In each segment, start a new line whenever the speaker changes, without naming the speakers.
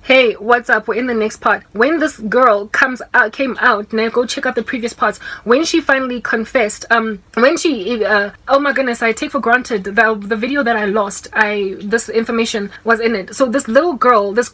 Hey, what's up? We're in the next part. When this girl came out, now go check out the previous parts. When she finally confessed, when she, oh my goodness, I take for granted the video that I lost. This information was in it. So this girl, the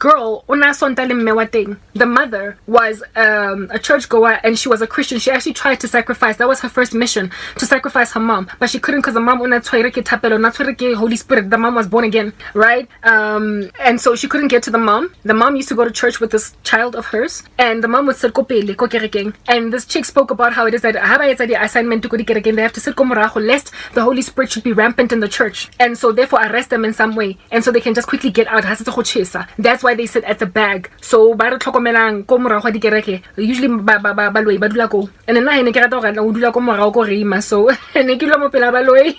mother was a churchgoer and she was a Christian. She actually tried to sacrifice. That was her first mission, to sacrifice her mom, but she couldn't because the mom Holy Spirit. The mom was born again, right? And so she couldn't get to the mom. The mom used to go to church with this child of hers, and the mom would sit ko kerekeng. And this chick spoke about how it is that the assignment to go to kerekeng, they have to sit ko morago lest the Holy Spirit should be rampant in the church, and so therefore arrest them in some way, and so they can just quickly get out. That's why they sit at the back. So ba re tlhokomelang ko morago di kereke usually Boloi ba dula ko, and nna ne ke rata go dula ko morago ko rima, so ne ke lo mo pela Boloi.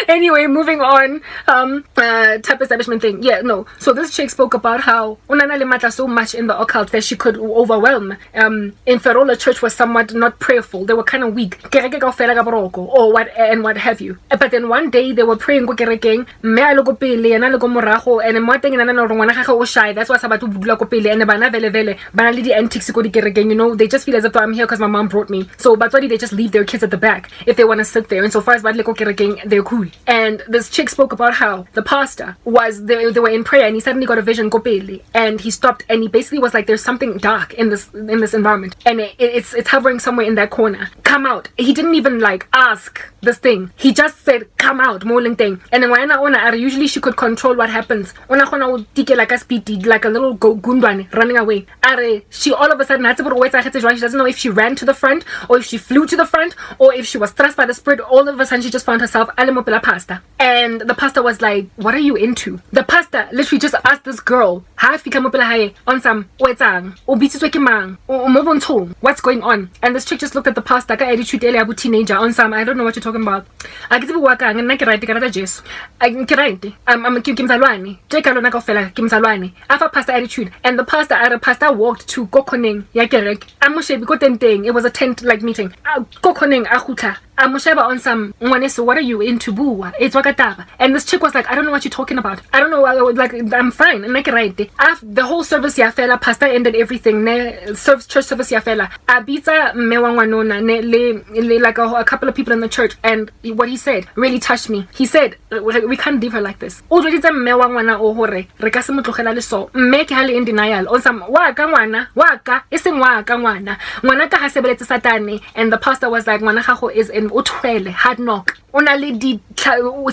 Anyway, moving on. Type establishment thing. Yeah, no. So this chick spoke about how unana le matla so much in the occult that she could overwhelm. In Ferola church was somewhat not prayerful. They were kind of weak. Kereke kaofela ka boroko or what have you. But then one day they were praying ko kerekeng, mme a le ko pele yana le ko morago, and mo teng nana no ngwana gagwe o shy. That's why sa batho budula ko pele, and bana vele bana le di antics ko di kerekeng, you know, they just feel as if I'm here because my mom brought me. So batswadi, they just leave their kids at the back if they want to sit there. And so far as ba le ko kerekeng, they're cool. And this chick spoke about how the pastor was they were in prayer, and he suddenly got a vision ko pele, and he stopped, and he basically was like, there's something dark in this environment, and it's hovering somewhere in that corner. Come out. He didn't even like ask this thing. He just said come out, moling thing. And then when usually she could control what happens. Like a speedy, like a little gundwan running away. She all of a sudden she doesn't know if she ran to the front or if she flew to the front or if she was thrust by the spirit. All of a sudden she just found herself pastor. And the pastor was like, what are you into? The pastor literally just asked this girl, what's going on? And this chick just looked at the pastor, teenager on some, I don't know what you're talking about. Pastor attitude. And the pastor walked to Kokoning it was a tent like meeting. Kokoning on some so what are you into, boo? It's wakataba. And this chick was like, I don't know what you're talking about. I don't know, like I'm fine. And like right. After the whole service fella, pastor ended everything. Church service fella. Abita mewangwanona like a couple of people in the church, and what he said really touched me. He said, we can't leave her like this. Make her in denial. On some waka ising waka ngwana ka ha sebeletse satane. And the pastor was like, ngwana gago is in utwele hard knock.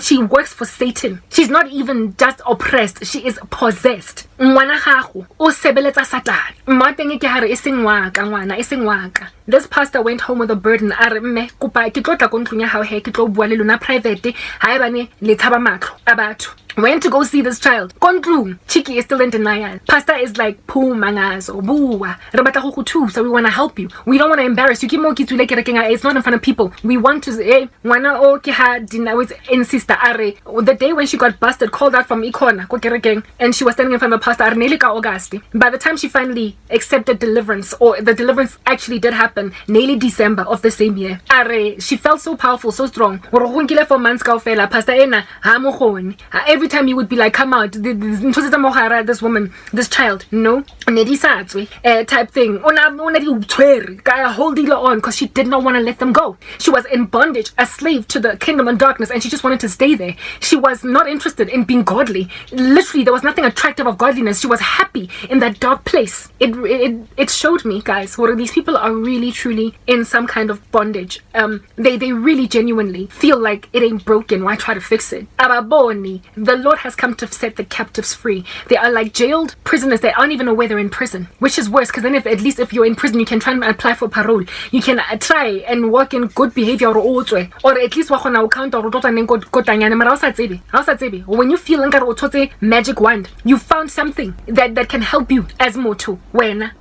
She works for Satan. She's not even just oppressed, she is possessed. Ngwana gago o sebeletsa satane. Mateng ke hare iseng waka ngwana iseng waka. This pastor went home with a burden. Mme kopa ke tlotla ko ntlong ya hao he ke tlo bua le lona private ha e bane le tshaba matlo a batho. Went to go see this child. Kontlung, Chiki is still in denial. Pastor is like, "Poo mangazo, buwa. So we want to help you. We don't want to embarrass you. It's not in front of people. We want to say, wana o ki ha dinner with sister are. The day when she got busted, called out from Ikona, and she was standing in front of the pastor. August. By the time she finally accepted deliverance, or the deliverance actually did happen, nearly December of the same year. She felt so powerful, so strong. For months, Pastor Ena, every time he would be like, come out, this woman, this child, no, type thing, holding her on because she did not want to let them go. She was in bondage, a slave to the kingdom and darkness, and she just wanted to stay there. She was not interested in being godly. Literally, there was nothing attractive of godliness. She was happy in that dark place. It showed me, guys, what these people are really truly in some kind of bondage. They really genuinely feel like it ain't broken. Why try to fix it? The Lord has come to set the captives free. They are like jailed prisoners. They aren't even aware they're in prison, which is worse, because then at least if you're in prison, you can try and apply for parole. You can try and work in good behavior or at least when you feel like magic wand, you found something that can help you as moto when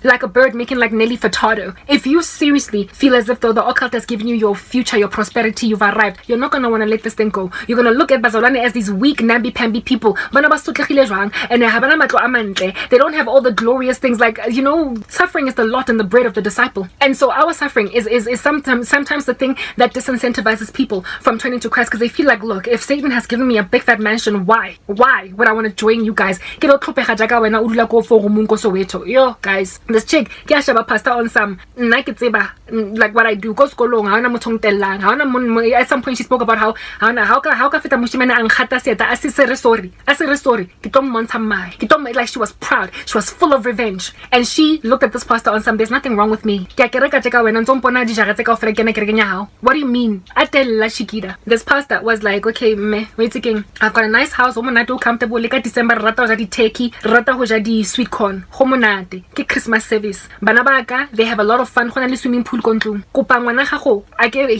like a bird making like Nelly Furtado. If you seriously feel as if though the occult has given you your future, your prosperity, you've arrived, you're not going to want to let this this thing go. You're gonna look at bazalwane as these weak, namby-pamby people. And they don't have all the glorious things. Like, you know, suffering is the lot and the bread of the disciple. And so our suffering is sometimes the thing that disincentivizes people from turning to Christ, because they feel like, look, if Satan has given me a big fat mansion, why would I want to join you guys? Yo guys, this chick pastor on some like what I do. At some point she spoke about how like she was proud, she was full of revenge, and she looked at this pastor on some, there's nothing wrong with me. What do you mean? This pastor was like, okay, wait again, I've got a nice house, comfortable, December turkey, sweet corn, Christmas service, they have a lot of fun, swimming pool. He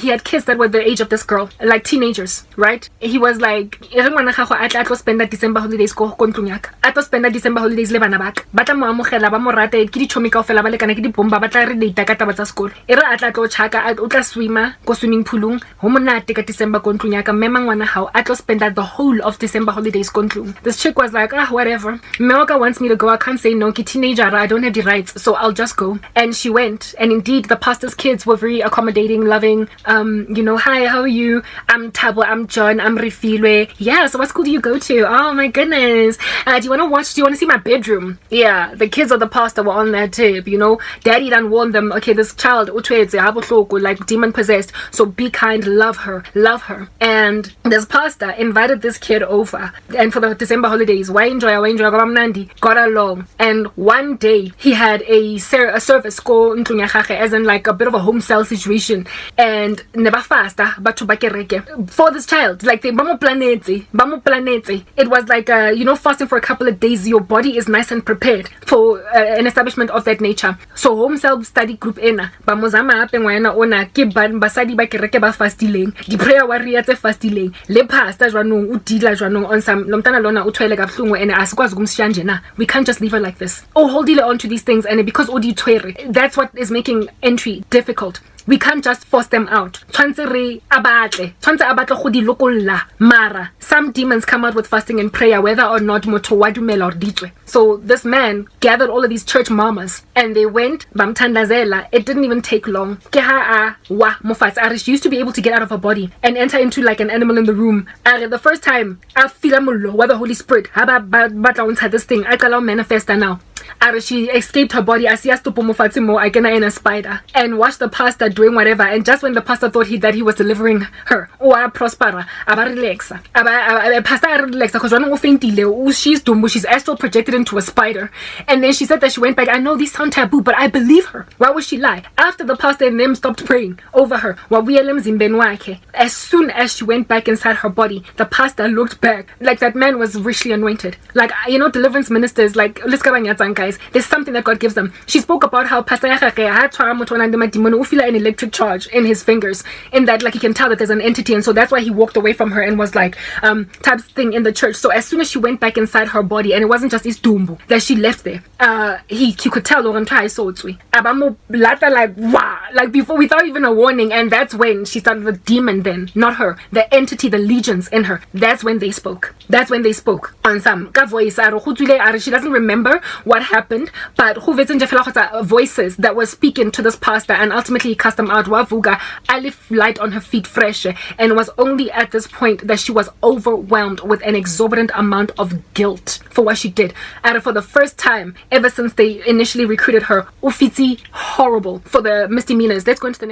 had kids that were the age of this girl, like teenagers, right? He was like, I spend that December holidays spend that December holidays le bana baka batla mo amogela ba mo rate ke di chomi ka ofela ba le kana ke di bomba batla re date ka taba tsa sekolo era atla tlo chaka o tla swima go swimming poolung ho monate ka December ko ntlong ya ka mema ngwana hao atlo spend that the whole of December holidays ko ntlong. This chick was like, whatever, Meoka wants me to go, I can't say no, ki teenager, I don't have the rights, so I'll just go. And she went, and indeed the pastor's kids were very accommodating, loving. You know, hi, how are you? I'm Tabo, I'm John, I'm Refilwe. Yeah, so what school do you go to? Oh my goodness. Do you want to see my bedroom? Yeah, the kids of the pastor were on that tip, you know. Daddy done warned them, okay, this child like demon possessed, so be kind, love her. And this pastor invited this kid over, and for the December holidays, got along. And one day he had a service go as in like a bit of a home cell situation, and never faster but to for this child, like the planete. It was like you know, fasting for a couple of days, your body is nice and prepared for an establishment of that nature. So home self study group ena ba mozama ape ngwana ona ke basadi ba kereke ba fastileng, di prayer warriors tse fastileng, le pastor jwanong o dila jwanong on some lomtana lona o tshwele ka bhlungu ene asikwazi kumshiya nje na. We can't just leave her like this. Hold on to these things, and because odi tshwere, that's what is making entry difficult. We can't just force them out. Mara, some demons come out with fasting and prayer, whether or not moto wadumela or ditwe. So this man gathered all of these church mamas, and they went bamtandazela. It didn't even take long. She used to be able to get out of her body and enter into like an animal in the room. The first time I feel where the Holy Spirit had this thing, I can manifest now. She escaped her body. I see us to Pomofatimo, I can in a spider, and watched the pastor doing whatever. And just when the pastor thought that he was delivering her, prospera, relax. Pastor relax because she's dumb, she's astral projected into a spider. And then she said that she went back. I know these sound taboo, but I believe her. Why would she lie? After the pastor and them stopped praying over her, as soon as she went back inside her body, the pastor looked back like that man was richly anointed. Like, you know, deliverance ministers, like, let's go guys, there's something that God gives them. She spoke about how Pastor had an electric charge in his fingers, in that like he can tell that there's an entity, and so that's why he walked away from her and was like type thing in the church. So as soon as she went back inside her body, and it wasn't just this dumbo that she left there, he could tell like before, without even a warning. And that's when she started the demon, then not her, the entity, the legions in her. That's when they spoke on some voice. She doesn't remember what happened, but voices that were speaking to this pastor, and ultimately he cast them out. Wavuga alif light on her feet fresh, and it was only at this point that she was overwhelmed with an exorbitant amount of guilt for what she did. And for the first time ever since they initially recruited her, ufiti horrible for the misdemeanors. Let's go into the next.